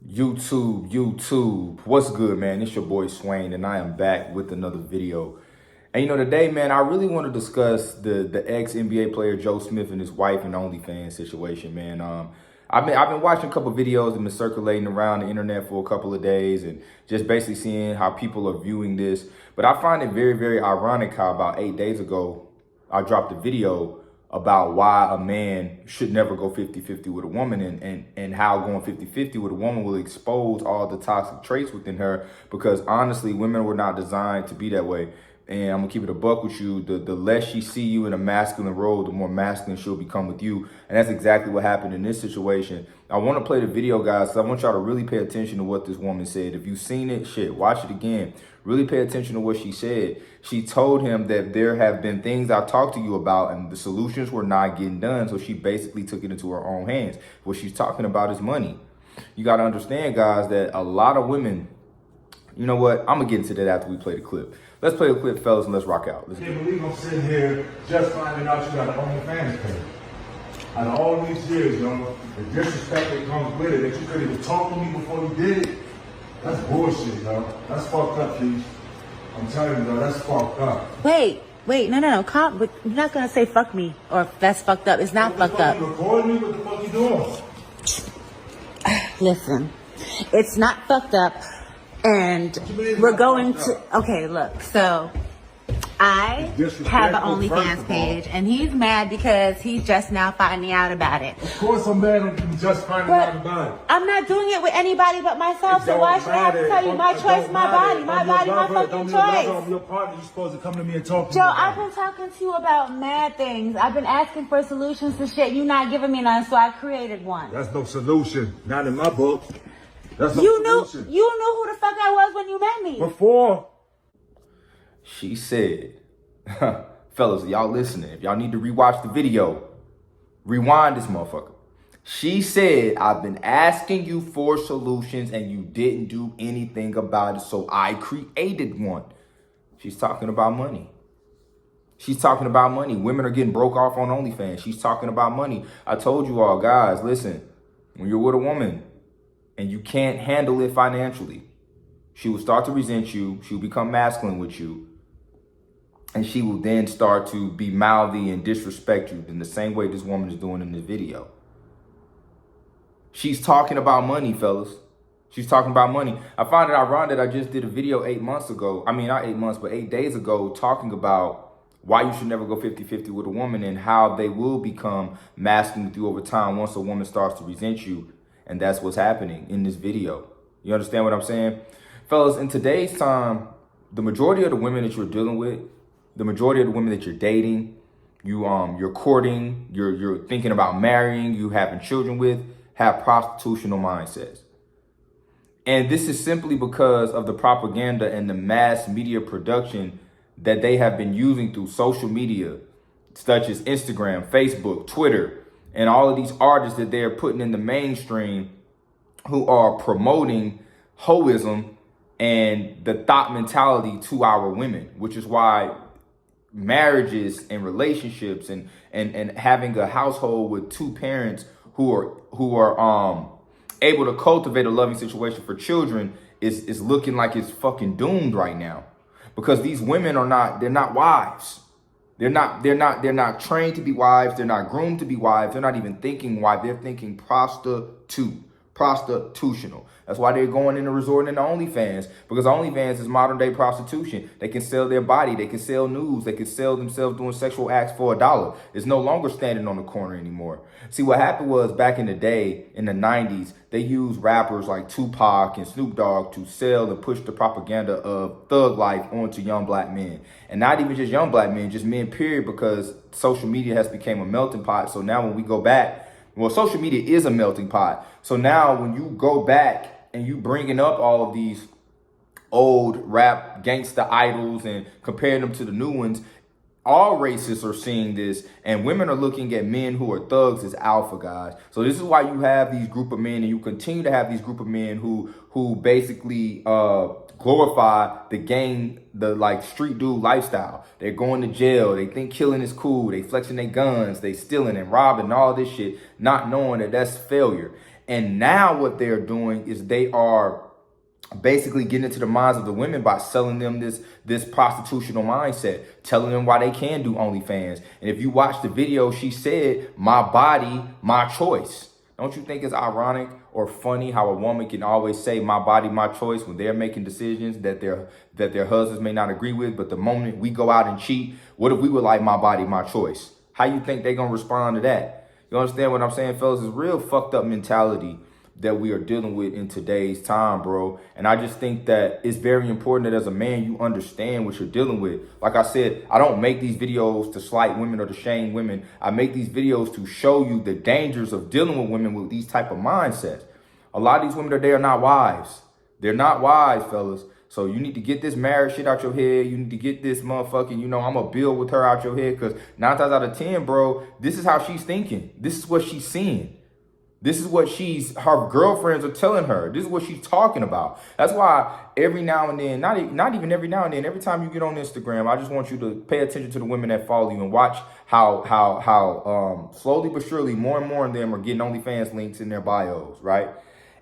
YouTube, what's good, man? It's your boy Swain, and I am back with another video. And today, man, I really want to discuss the ex-NBA player Joe Smith and his wife and OnlyFans situation, man. I've been watching a couple videos and been circulating around the internet for a couple of days and just basically seeing how people are viewing this. But I find it very, very ironic how about 8 days ago, I dropped a video about why a man should never go 50-50 with a woman and how going 50-50 with a woman will expose all the toxic traits within her, because honestly, women were not designed to be that way. And I'm gonna keep it a buck with you. The less she see you in a masculine role, the more masculine she'll become with you. And that's exactly what happened in this situation. I want to play the video, guys, because I want y'all to really pay attention to what this woman said. If you've seen it, shit, watch it again. Really pay attention to what she said. She told him that there have been things I talked to you about and the solutions were not getting done. So she basically took it into her own hands. What she's talking about is money. You got to understand, guys, that a lot of women, you know what? I'm going to get into that after we play the clip. Let's play the clip, fellas, and let's rock out. I can't believe I'm sitting here just finding out you got an OnlyFans page. Out of all these years, the disrespect that comes with it, that you could even talk to me before you did it, that's bullshit, That's fucked up, Keith. I'm telling you, that's fucked up. Wait, no. Calm, but you're not gonna say fuck me or that's fucked up. It's not fucked up. You recording me? What the fuck you doing? Listen, it's not fucked up. And we're going to, okay, look, so I have an OnlyFans page and he's mad because he's just now finding out about it. Of course I'm mad I'm just finding out about it. I'm not doing it with anybody but myself, so why should I have to tell you my choice, my body, my fucking choice? I'm your partner, you're supposed to come to me and talk to me. Joe, I've been talking to you about mad things. I've been asking for solutions to shit. You're not giving me none, so I created one. That's no solution, not in my book. That's no you solution. knew who the fuck I was when you met me. Before. She said, fellas, y'all listening, if y'all need to rewatch the video, rewind this motherfucker. She said, I've been asking you for solutions and you didn't do anything about it, so I created one. She's talking about money. She's talking about money. Women are getting broke off on OnlyFans. She's talking about money. I told you all, guys, listen, when you're with a woman and you can't handle it financially, she will start to resent you. She will become masculine with you. And she will then start to be mouthy and disrespect you in the same way this woman is doing in this video. She's talking about money, fellas. She's talking about money. I find it ironic that I just did a video 8 months ago. I mean, not 8 months, but 8 days ago, talking about why you should never go 50-50 with a woman and how they will become masculine with you over time once a woman starts to resent you. And that's what's happening in this video. You understand what I'm saying? Fellas, in today's time, the majority of the women that you're dealing with, the majority of the women that you're dating, you're courting, you're thinking about marrying, you having children with, have prostitutional mindsets. And this is simply because of the propaganda and the mass media production that they have been using through social media, such as Instagram, Facebook, Twitter, and all of these artists that they're putting in the mainstream who are promoting hoism and the thought mentality to our women, which is why marriages and relationships and having a household with two parents who are able to cultivate a loving situation for children is looking like it's fucking doomed right now, because these women they're not wives. They're not trained to be wives. They're not groomed to be wives. They're not even thinking wife. They're thinking prostitutional. That's why they're going in and resorting into OnlyFans, because OnlyFans is modern day prostitution. They can sell their body. They can sell nudes. They can sell themselves doing sexual acts for $1. It's no longer standing on the corner anymore. See, what happened was back in the day, in the 90s, they used rappers like Tupac and Snoop Dogg to sell and push the propaganda of thug life onto young black men. And not even just young black men, just men, period, because social media has become a melting pot. So now when we go back, well, social media is a melting pot. So now when you go back and you bringing up all of these old rap gangsta idols and comparing them to the new ones, all racists are seeing this, and women are looking at men who are thugs as alpha guys. So this is why you have these group of men, and you continue to have these group of men who basically glorify the gang, the like street dude lifestyle. They're going to jail. They think killing is cool. They flexing their guns. They stealing and robbing and all this shit, not knowing that that's failure. And now what they're doing is they are basically getting into the minds of the women by selling them this prostitutional mindset, telling them why they can do OnlyFans. And if you watch the video, she said, "My body, my choice." Don't you think it's ironic or funny how a woman can always say "my body, my choice" when they're making decisions that their husbands may not agree with? But the moment we go out and cheat, what if we were like "my body, my choice"? How you think they're gonna respond to that? You understand what I'm saying, fellas? It's real fucked up mentality that we are dealing with in today's time, bro. And I just think that it's very important that as a man, you understand what you're dealing with. Like I said, I don't make these videos to slight women or to shame women. I make these videos to show you the dangers of dealing with women with these type of mindsets. A lot of these women today are not wives. They're not wise, fellas. So you need to get this marriage shit out your head. You need to get this motherfucking, I'm going to build with her out your head. Because 9 times out of 10, bro, this is how she's thinking. This is what she's seeing. This is what her girlfriends are telling her. This is what she's talking about. That's why every now and then, not even every now and then, every time you get on Instagram, I just want you to pay attention to the women that follow you and watch how slowly but surely more and more of them are getting OnlyFans links in their bios, right?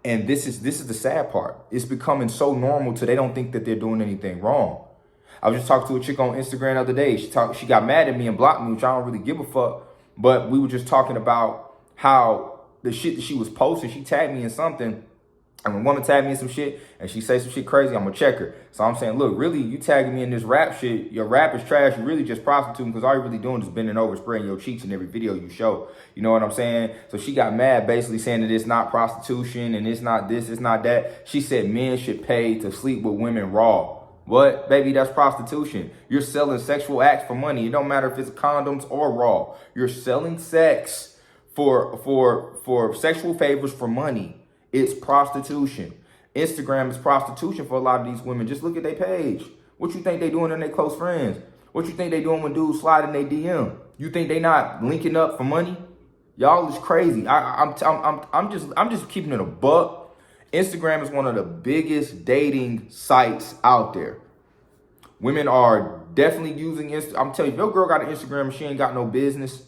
And this is the sad part. It's becoming so normal till they don't think that they're doing anything wrong. I was just talking to a chick on Instagram the other day. She got mad at me and blocked me, which I don't really give a fuck. But we were just talking about how the shit that she was posting, she tagged me in something. And when a woman tagged me in some shit and she say some shit crazy, I'm gonna check her. So I'm saying, look, really, you tagging me in this rap shit, your rap is trash, you're really just prostituting because all you're really doing is bending over, spraying your cheeks in every video you show. You know what I'm saying? So she got mad, basically saying that it's not prostitution and it's not this, it's not that. She said men should pay to sleep with women raw. What? Baby, that's prostitution. You're selling sexual acts for money. It don't matter if it's condoms or raw. You're selling sex for sexual favors for money. It's prostitution. Instagram is prostitution for a lot of these women. Just look at their page. What you think they doing in their close friends? What you think they doing when dudes slide in their DM? You think they not linking up for money? Y'all is crazy. I'm just keeping it a buck. Instagram is one of the biggest dating sites out there. Women are definitely using Instagram. I'm telling you, if your girl got an Instagram and she ain't got no business,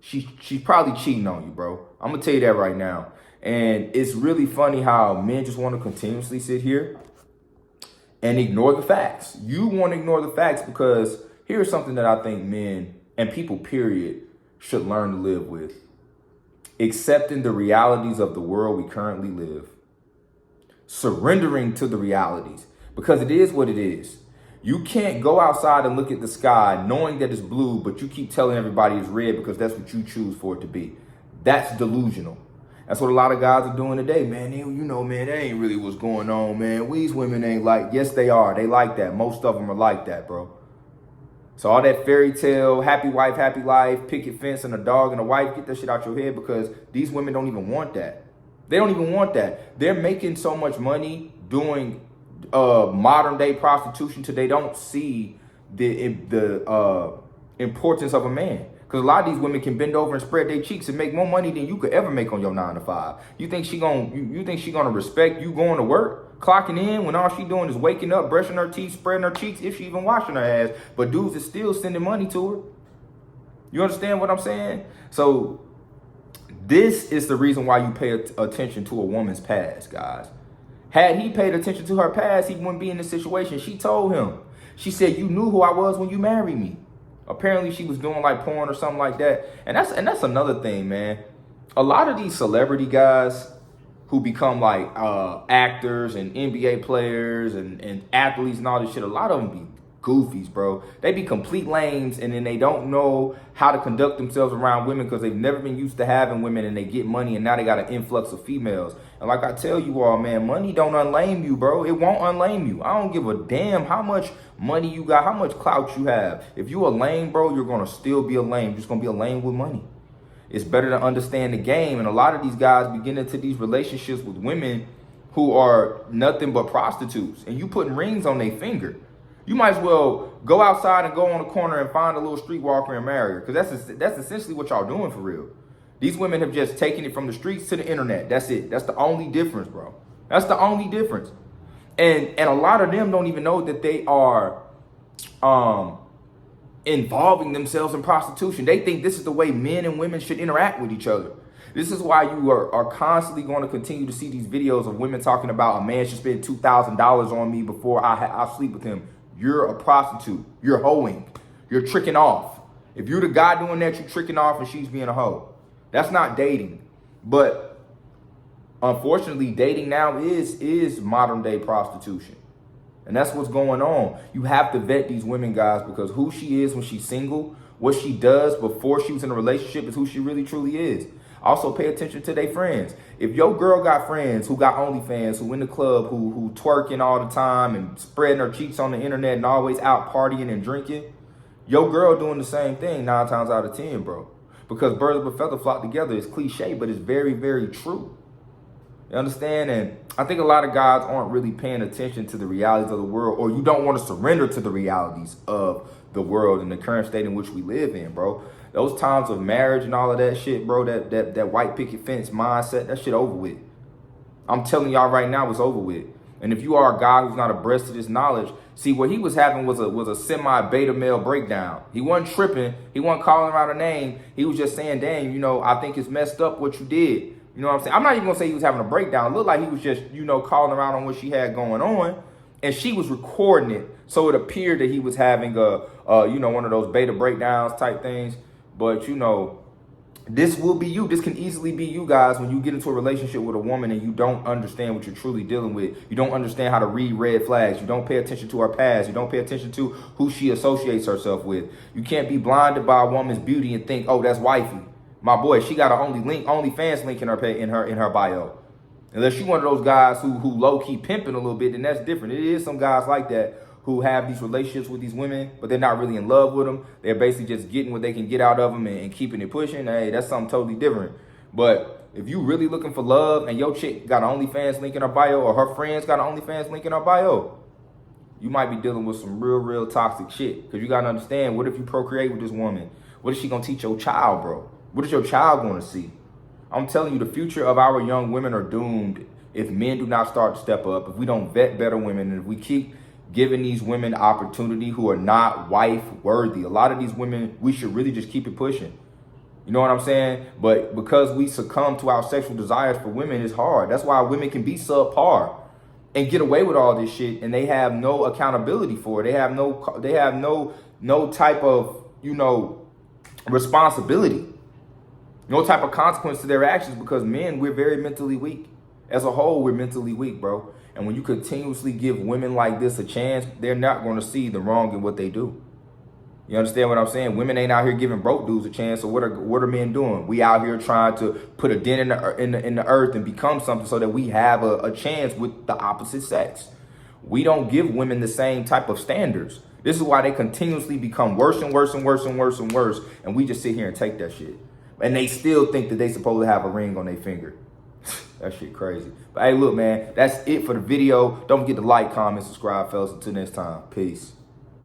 she's probably cheating on you, bro. I'm gonna tell you that right now. And it's really funny how men just want to continuously sit here and ignore the facts. You want to ignore the facts because here's something that I think men and people, period, should learn to live with. Accepting the realities of the world we currently live. Surrendering to the realities because it is what it is. You can't go outside and look at the sky knowing that it's blue, but you keep telling everybody it's red because that's what you choose for it to be. That's delusional. That's what a lot of guys are doing today, man. Man, that ain't really what's going on, man. These women ain't like, yes, they are. They like that. Most of them are like that, bro. So all that fairy tale, happy wife, happy life, picket fence and a dog and a wife, get that shit out your head because these women don't even want that. They don't even want that. They're making so much money doing modern day prostitution till they don't see the importance of a man. Because a lot of these women can bend over and spread their cheeks and make more money than you could ever make on your 9 to 5. You think she gonna respect you going to work, clocking in when all she doing is waking up, brushing her teeth, spreading her cheeks, if she even washing her ass, but dudes is still sending money to her? You understand what I'm saying? So this is the reason why you pay attention to a woman's past, guys. Had he paid attention to her past, he wouldn't be in this situation. She told him. She said, "You knew who I was when you married me." Apparently she was doing like porn or something like that. And that's another thing, man. A lot of these celebrity guys who become like actors and NBA players and athletes and all this shit, a lot of them be goofies, bro. They be complete lames, and then they don't know how to conduct themselves around women because they've never been used to having women, and they get money, and now they got an influx of females. And like I tell you all, man, money don't unlame you, bro. It won't unlame you. I don't give a damn how much money you got, how much clout you have. If you a lame, bro, you're gonna still be a lame. You're just gonna be a lame with money. It's better to understand the game. And a lot of these guys begin into these relationships with women who are nothing but prostitutes, and you putting rings on their finger. You might as well go outside and go on the corner and find a little streetwalker and marry her, because that's essentially what y'all doing for real. These women have just taken it from the streets to the internet. That's it. That's the only difference, bro. That's the only difference. And a lot of them don't even know that they are involving themselves in prostitution. They think this is the way men and women should interact with each other. This is why you are constantly going to continue to see these videos of women talking about a man should spend $2,000 on me before I sleep with him. You're a prostitute. You're hoeing. You're tricking off. If you're the guy doing that, you're tricking off and she's being a hoe. That's not dating. But unfortunately, dating now is modern day prostitution. And that's what's going on. You have to vet these women, guys, because who she is when she's single, what she does before she was in a relationship is who she really truly is. Also, pay attention to their friends. If your girl got friends who got OnlyFans, who in the club, who twerking all the time and spreading her cheeks on the internet and always out partying and drinking, your girl doing the same thing 9 times out of 10, bro. Because birds of a feather flock together is cliche, but it's very, very true. You understand? And I think a lot of guys aren't really paying attention to the realities of the world, or you don't want to surrender to the realities of the world and the current state in which we live in, bro. Those times of marriage and all of that shit, bro, that white picket fence mindset, that shit over with. I'm telling y'all right now, it's over with. And if you are a guy who's not abreast of this knowledge, see, what he was having was a semi-beta male breakdown. He wasn't tripping. He wasn't calling her out a name. He was just saying, dang, you know, I think it's messed up what you did. You know what I'm saying? I'm not even going to say he was having a breakdown. It looked like he was just, you know, calling her out on what she had going on. And she was recording it. So it appeared that he was having you know, one of those beta breakdowns type things. But, you know, this will be you. This can easily be you guys when you get into a relationship with a woman and you don't understand what you're truly dealing with. You don't understand how to read red flags. You don't pay attention to her past. You don't pay attention to who she associates herself with. You can't be blinded by a woman's beauty and think, oh, that's wifey. My boy, she got an OnlyFans link in her bio. Unless you one of those guys who low-key pimping a little bit, then that's different. It is some guys like that who have these relationships with these women, but they're not really in love with them. They're basically just getting what they can get out of them and keeping it pushing. Hey, that's something totally different. But if you really looking for love and your chick got an OnlyFans link in her bio, or her friends got an OnlyFans link in her bio, you might be dealing with some real toxic shit. Because you got to understand, what if you procreate with this woman? What is she going to teach your child, bro? What is your child going to see? I'm telling you, the future of our young women are doomed if men do not start to step up, if we don't vet better women, and if we keep giving these women opportunity who are not wife worthy. A lot of these women, we should really just keep it pushing. You know what I'm saying? But because we succumb to our sexual desires for women, it's hard. That's why women can be subpar and get away with all this shit, and they have no accountability for it. They have no type of, you know, responsibility. No type of consequence to their actions, because men, we're very mentally weak. As a whole, we're mentally weak, bro. And when you continuously give women like this a chance, they're not going to see the wrong in what they do. You understand what I'm saying? Women ain't out here giving broke dudes a chance. So what are men doing? We out here trying to put a dent in the earth and become something so that we have a chance with the opposite sex. We don't give women the same type of standards. This is why they continuously become worse and worse and worse and worse and worse. And we just sit here and take that shit. And they still think that they supposed to have a ring on their finger. That shit crazy. But hey, look, man, that's it for the video. Don't forget to like, comment, subscribe, fellas. Until next time. Peace.